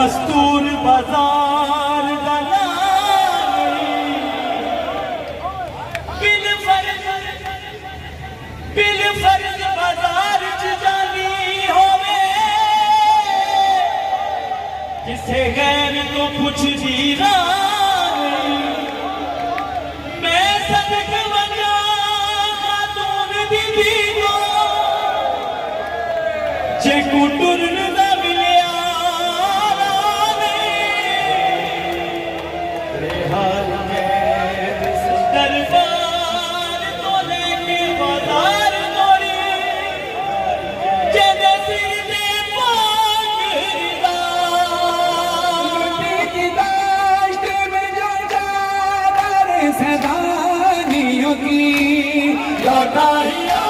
मस्तूर बाजार बिल फर्ज बाजार च जानी होवे किसे गैर तो कुछ दीरा मैं सदक वजा खातून बीबी को जे कुटुर न मिलिया रेहाल दरबार तो लेके बाजार तोड़ी जदे सिर दे पाक की दाश्त में जो चादर सदानियों की लौटाइया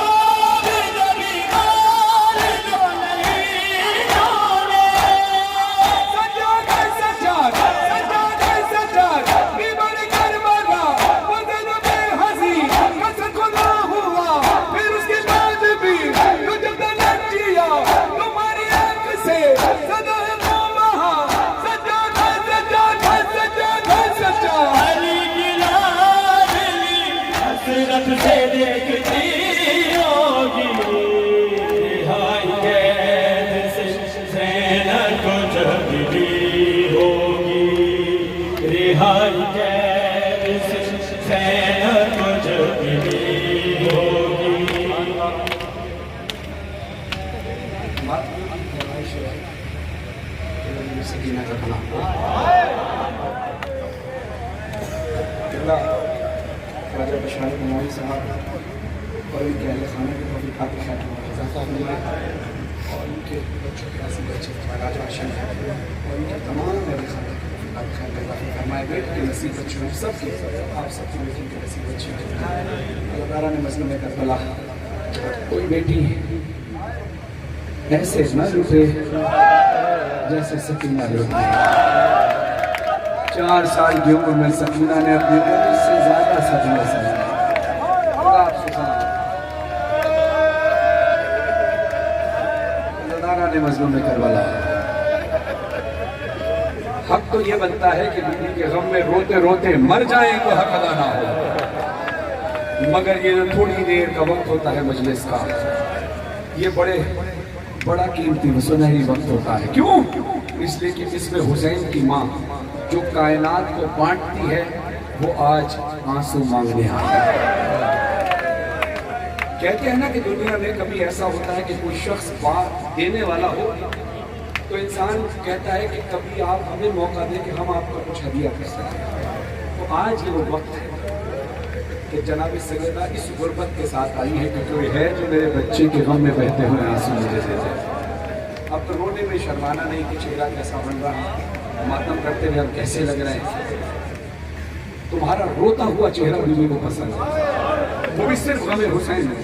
से देखती होगी रिहाई कैद से ज़ैनब को जब भी होगी रिहाई कैद से ज़ैनब को जब भी होगी। राजा बशार नवाई साहब और उनके अहल खाना के तौफीक़ात ख़ैर और उनके बच्चों के ऐसे बच्चे राजा अशन और उनके तमाम अहल खाना के तौफीक़ात ख़ैर हमारे बेटे के नसीब बच्चों सबके आप सबकी बेटी के नसीब बच्चे अल्लाह ताला ने मज़लूम करबला कोई बेटी ऐसे न लुटे जैसे सकीना लुटी। 4 साल की उम्र में सकीना ने अपनी उम्र से ज्यादा सपने सजाए। ने मजलूम में करबला हक तो ये बनता है कि बीवी के गम में रोते रोते मर जाए तो हक अदा ना हो, मगर ये जो थोड़ी देर का वक्त होता है मजलिस का, ये बड़ा कीमती व सुनहरी वक्त होता है। क्यों? इसलिए कि इसमें हुसैन की माँ जो कायनात को बांटती है वो आज आंसू मांगने आई है। कहते हैं ना कि दुनिया में कभी ऐसा होता है कि कोई शख्स बात देने वाला हो तो इंसान कहता है कि कभी आप हमें मौका दें कि हम आपको कुछ हदिया कर सकें। तो आज ये वो वक्त है कि जनाब सैयदा इस गुर्बत के साथ आई है कि कोई है जो मेरे बच्चे के गम में बहते हुए आंसू मुझे दे दे। अब तो रोने में शर्माना नहीं कि चेहरा कैसा बन रहा है, मातम करते हुए हम कैसे लग रहे हैं। तुम्हारा रोता हुआ चेहरा बीवी को पसंद है, वो भी सिर्फ गम हुसैन है,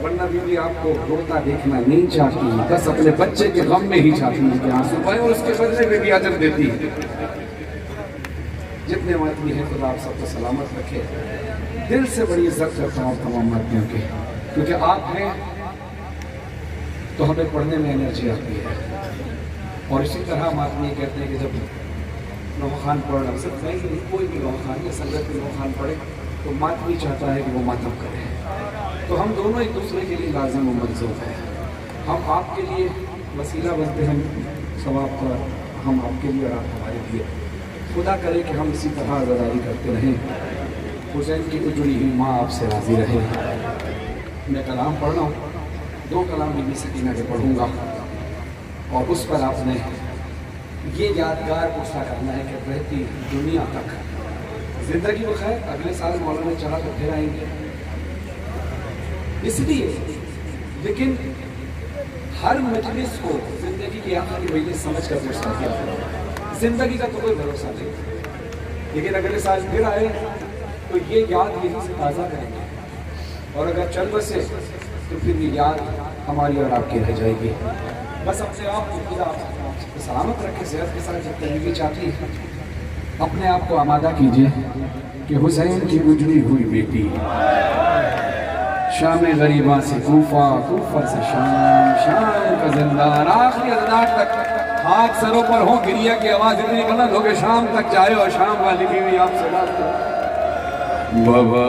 वरना बीवी आपको रोता देखना नहीं चाहती, बस अपने बच्चे के गम में ही चाहती है कि आंसू पाए और उसके बदले में भी अजर देती है। जितने आदमी हैं खुदा आप सबको सलामत रखे। दिल से बड़ी इज्जत करता हूँ तमाम आदमियों की, क्योंकि आप हैं तो हमें पढ़ने में एनर्जी आती है। और इसी तरह हम आदमी कहते हैं कि जब नौखान पढ़ रहा सिर्फ नहीं, कोई भी नौखान या संगत भी नौखान पढ़े तो मातमी चाहता है कि वो मातम करे। तो हम दोनों एक दूसरे के लिए लाज़िम व मंसूब हैं। हम आपके लिए वसीला बनते हैं सवाब का, हम आपके लिए और आप हमारे लिए। खुदा करे कि हम इसी तरह आज़ादारी करते रहें। हुसैन की उजड़ी हुई माँ आपसे राज़ी रहे। मैं कलाम पढ़ रहा हूँ, 2 कलाम बीबी सकीना के पढ़ूँगा और उस पर आपने ये यादगार पुछा करना है कि रहती दुनिया तक ज़िंदगी को खैर अगले साल मौलाना चढ़ा तो फिर आएंगे इसलिए, लेकिन हर मजलिस को जिंदगी की आखिरी मजलिस समझ कर पूछना किया। जिंदगी का तो कोई भरोसा नहीं, लेकिन अगले साल फिर आए तो ये याद यहीं से ताज़ा करेंगे और अगर चल बसे तो फिर ये याद हमारी और आपकी रह जाएगी। बस अपने आप को खुदा सलामत रखे, सेहत के साथ जब जिंदगी चाहती है अपने आप को आमादा कीजिए कि हुसैन की गुजरी हुई बेटी शाम गरीबा से कूफा, कूफा से शाम, शाम का जिंदान, आखिरी अज़नात तक हाथ सरों पर हो, गिरिया की आवाज इतनी बुलंद हो कि शाम तक जाए और शाम वाली बीवी आपसे बात करे। बाबा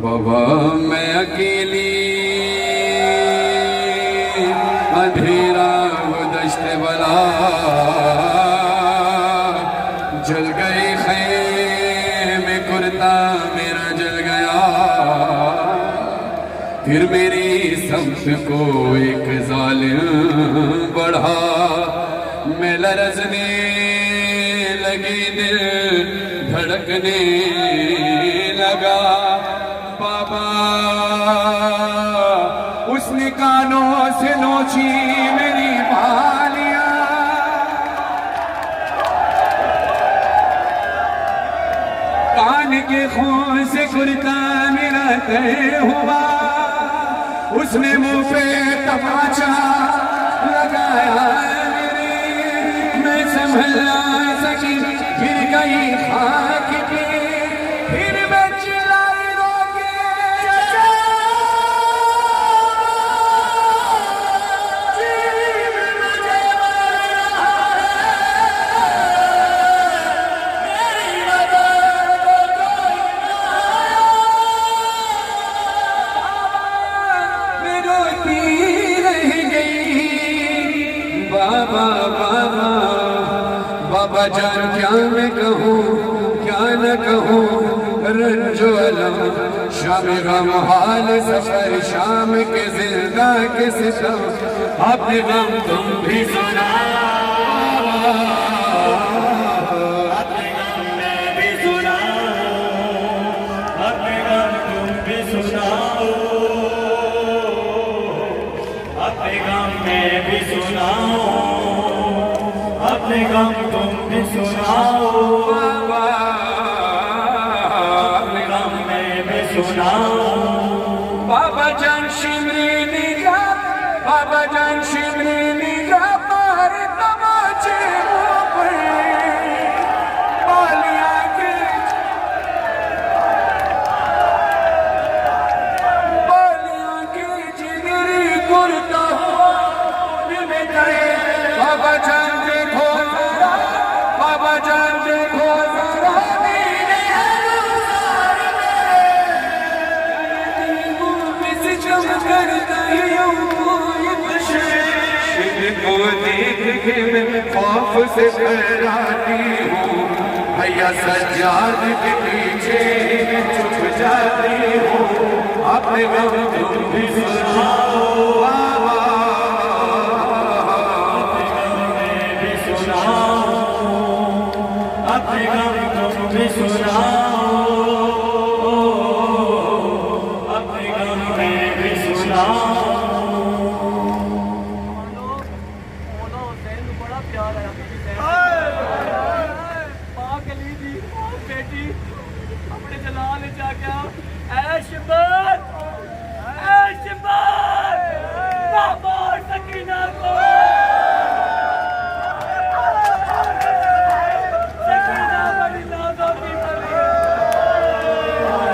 बाबा मैं अकेली अंधेरा वो दश्ते वाला जल गए खैमे कुर्ता मेरा जल गया, फिर मेरी समत को एक जालिम बढ़ा, मैं लरजने लगी दिल धड़कने लगा। बाबा उसने कानों से नोची मेरी बालियां, कान के खून से कुर्ता मेरा तय हुआ, उसने मुंह पे तमाचा लगाया मेरे, मैं संभल ना सकी फिर गई खाक पे, फिर मैं चिल्लाई रोके जीव मुझे मारा मेरी मदद मैं रोती रह गई। बाबा बाबा बाबा जान क्या मैं कहूँ क्या न कहूँ, रंजो अलम शाम गम हाल सफर शाम के जिंदा के सितम, अपने गम तुम भी सुनाओ, अपने गम मैं भी सुनाऊं, अपने गम तुम भी सुनाओ, अपने गम मैं भी सुनाऊं, अपने गम तुम भी सुनाओ, अपने गम मैं भी सुनाओ। बाबा जान शिमरी निगाह, बाबा जान शिमरी निगाह पर तमाचे मुँह पर बालियां के जिगरी कुर्ता में गए। बाबा जान देखो जरा, बाबा जान देखो जरा मेरे अनुसार में से चमकर गई को देख के मैं खौफ से डराती हूँ, भैया सज्जाद के पीछे छुप जाती हूँ, अपने गम तुम भी सुनाओ बाबा, अपने गम मैं भी सुनाओ, अपने गम तुम भी सुनाओ, अपने गम मैं भी सुनाओ।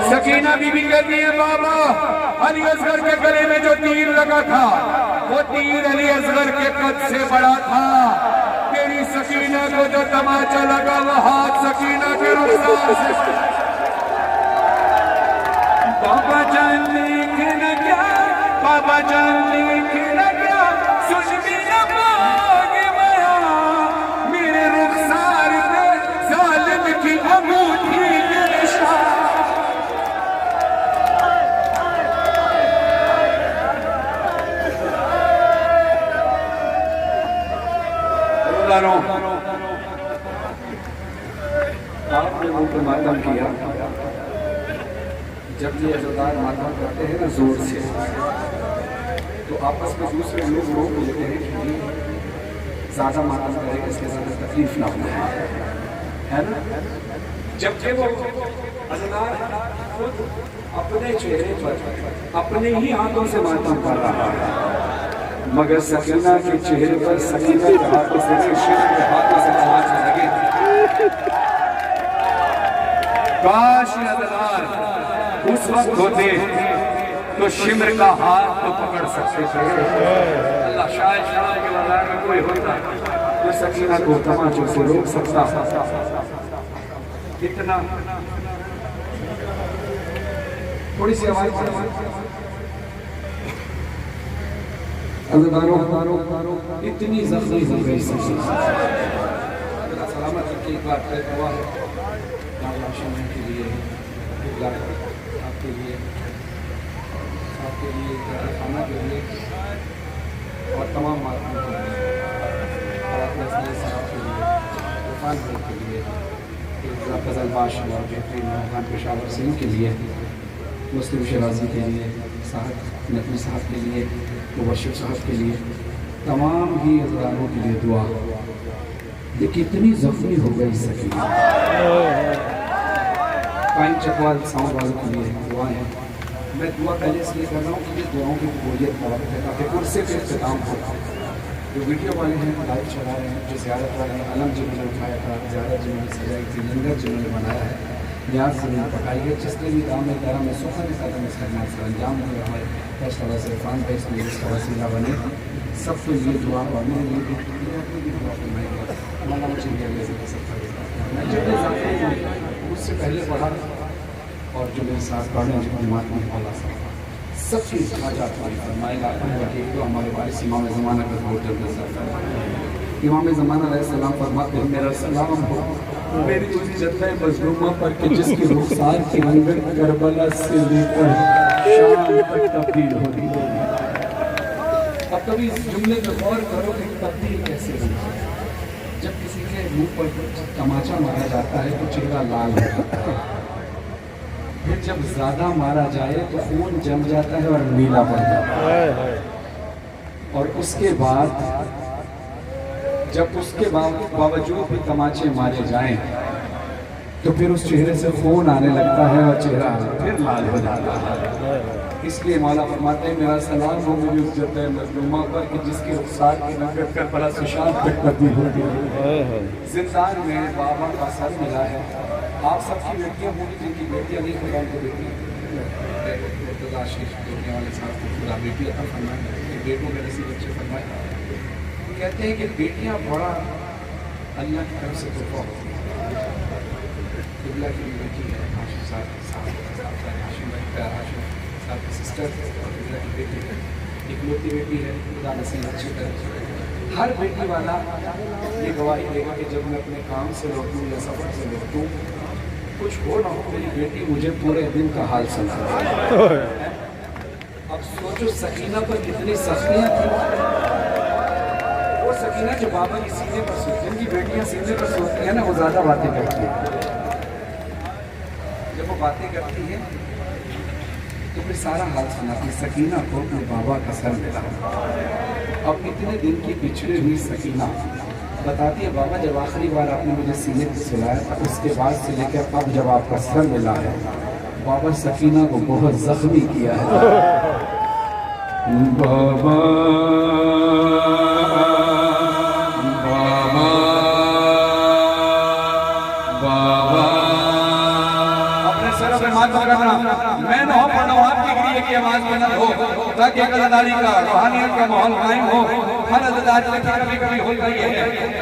सकीना बीबी कहती है बाबा अली असगर के गले में जो तीर लगा था वो तीर अली असगर के कद से बड़ा था, तेरी सकीना को जो तमाचा लगा वो हाथ सकीना के रुखसार से। बाबा जान देख न क्या, बाबा जान देख न क्या, सुन भी न पाओगे बयां, मेरे रुखसार पे जालिम की अंगूठी के निशान। आपने मुंह पे मातम किया, जब ये अज़ादार मातम करते हैं ना जोर से, तो आपस में दूसरे लोग रोक लेते हैं कि ज्यादा मातम करेगा इसके ज्यादा तकलीफ ना हो, है ना। जबकि वो अज़ादार खुद अपने चेहरे पर अपने ही हाथों से मातम कर रहा है, मगर सकीना के चेहरे पर सकीना के हाथों से शेर के हाथों से तमाचे लगे। काश ये अज़ादार उस वक्त होते तो शिमर का हाथ तो पकड़ सकते थे। अल्लाह शायद के बाजार में कोई होता तो सकीना को तमाचों से रोक सकता। इतना थोड़ी सी आवाज इतनी जख्मी हो गई सलामत की एक बार तय हुआ है के लिए आपके लिए खाना के लिए और तमाम साहब के लिए इरफान भाई के लिए फजल बाश और बेहतरीन खान पेशावर सिंह के लिए मुस्लिम शराजी के लिए साहब नकवी साहब के लिए मुबशिर साहब के लिए तमाम ही अज़दारों के लिए दुआ। ये कितनी जख्मी हो गई सकीना। काइन चकवाल साउंड वालों के लिए दुआ है। मैं दुआ पहले इसलिए कर रहा हूँ कि ये दुआओं की कबूलियत का वक्त है ताकि उससे फिर इख्तिताम हो। जो वीडियो वाले हैं लाइव चला रहे हैं, जो ज़ियारत वाले हैं, अलम जिन्होंने उठाया था, ज़ियारत जिन्होंने सजाई थी, लंगर जिन्होंने बनाया है, न्याज जिन्होंने पकाई है, जिसने भी दाम दरा में सुखन कदम इस करना अंजाम हुए हमारे फैसला से इरफान भाई इसमें इसका वसीला बने। सबके लिए दुआ और मेरे लिए भी दुआ फरमाएगा। अल्लाह मुझे भी अगले से मैं जो उससे पहले पढ़ा और जो मेरे साथ पढ़े जो जमात में अल्लाह सबकी हाजात पूरी फरमाएगा। तो हमारे वारिस इमाम ज़माना का बहुत जल्द इमाम ज़माना अलैहिस्सलाम फरमाते हैं मेरा सलाम हो मेरी उस जत्थे मज़लूमा पर कि जिसकी रुखसार की रंगत करबला से लेकर शाम तक तब्दील होती है। अब कभी इस जुमले में गौर करो कि तब्दील कैसे होती है। जब किसी के मुंह पर तमाचा मारा जाता है तो चेहरा लाल हो जाता है, फिर जब ज्यादा मारा जाए तो खून जम जाता है और नीला पड़ जाता है, और उसके बाद जब उसके बावजूद भी तमाचे मारे जाएं तो फिर उस चेहरे से खून आने लगता है और चेहरा फिर लाल हो जाता है। इसलिए मौला फरमाते हैं मेरा सलाम हो मेरी उस जत्थे मज़लूमा पर कि जिसकी रुखसार की रंगत कर बड़ा सुशान तक तब्दील होती है। जिंदान में बाबा का सर मिला है। आप सबकी बेटियां होंगी जिनकी बेटियां नहीं खुदा उनको बेटी आशीष देने वाले साहब को खुदा बेटी अता फरमाए, बेटों के नसीब अच्छे फरमाए। कहते हैं कि बेटियां बड़ा अल्लाह की तरफ से तोहफा होती है। किबला की बेटी है हाशिम साहब हाशिम साहब की सिस्टर और किबला की बेटी है, इकलौती बेटी है। खुदा नसीब अच्छी तरह हर बेटी वाला ये गवाही देगा कि जब मैं अपने काम से लौटूँ या सफ़र से लौटूँ कुछ हो ना हो मेरी बेटी मुझे पूरे दिन का हाल सुना। अब सोचो सकीना पर कितनी सख्तियाँ थी। वो सकीना जो बाबा की सीने पर सोती, जिनकी बेटियाँ सीने पर सोती है ना, वो ज़्यादा बातें करती है। जब वो बातें करती है तो फिर सारा हाल सुनाती। सकीना को अपने बाबा का सर मिला। अब इतने दिन की पिछड़ी हुई सकीना बताती है बाबा जब आखिरी बार आपने मुझे सीने पर सुलाया था उसके बाद से लेकर अब जब आपका सर मिला है बाबा सकीना को बहुत जख्मी किया है। बाबा बाबा बाबा अपने सर पे माथ करना मैं न हो पढ़ो आपकी गिरिए की आवाज बुलंद हो ताकि अदादारी का रूहानियत का माहौल कायम हो। हर अदादारी में कभी कभी होता ही है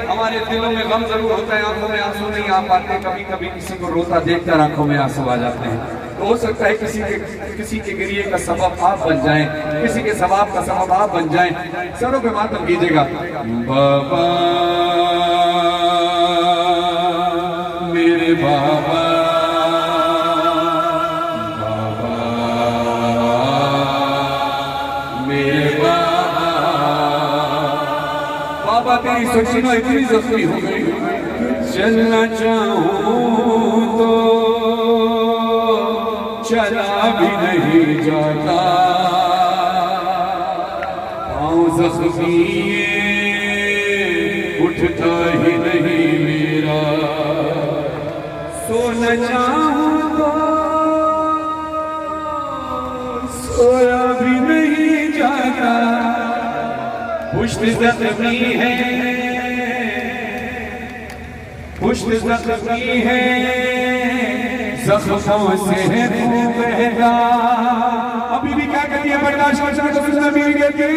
हमारे दिलों में गम जरूर होता है, आंखों में आंसू नहीं आ पाते। कभी कभी किसी को रोता देखकर आंखों में आंसू आ जाते हैं। तो हो सकता है किसी के गिरिए का सबब आप बन जाएं, किसी के सवाब का सबब आप बन जाएं। सरों पे मातम कीजिएगा। बाबा मेरे बाबा तेरी सकीना इतनी जख्मी हो गई चलना चाहूं तो चला भी नहीं जाता। पाँव जख्मी उठता ही नहीं मेरा। सोना चाहूं तो सोया भी नहीं जाता। पुष्ट जख्मी है पुष्ट जख्मी है जख्मों से है खून बहता। अभी भी क्या बर्दाश्त कर सके तो सुनना भी कहती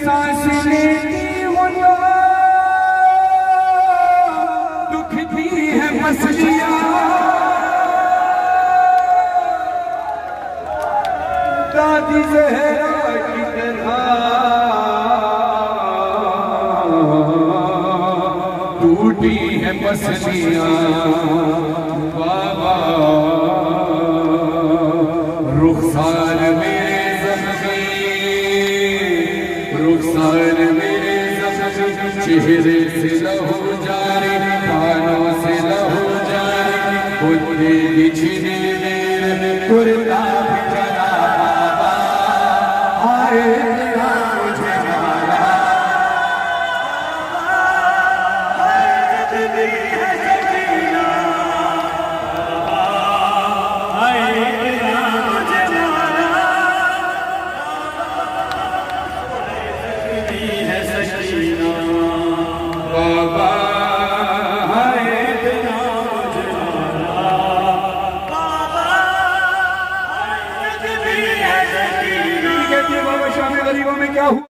सांस लेती हूँ ना दुखती है मसलियाँ दादी ज़हरा की तरह टूटी है मसलियाँ बाबा रुखसार मेरे ज़ख्मी रुखसार मेरे ज़ख्मी चेहरे से लहू जारी कानों से लहू जारी खुदे बिछने मेरे कुर्ता भी चला बाबा आए तेरा मुझे मारा बाबा बाबा शामिल गरीबों में क्या हुआ।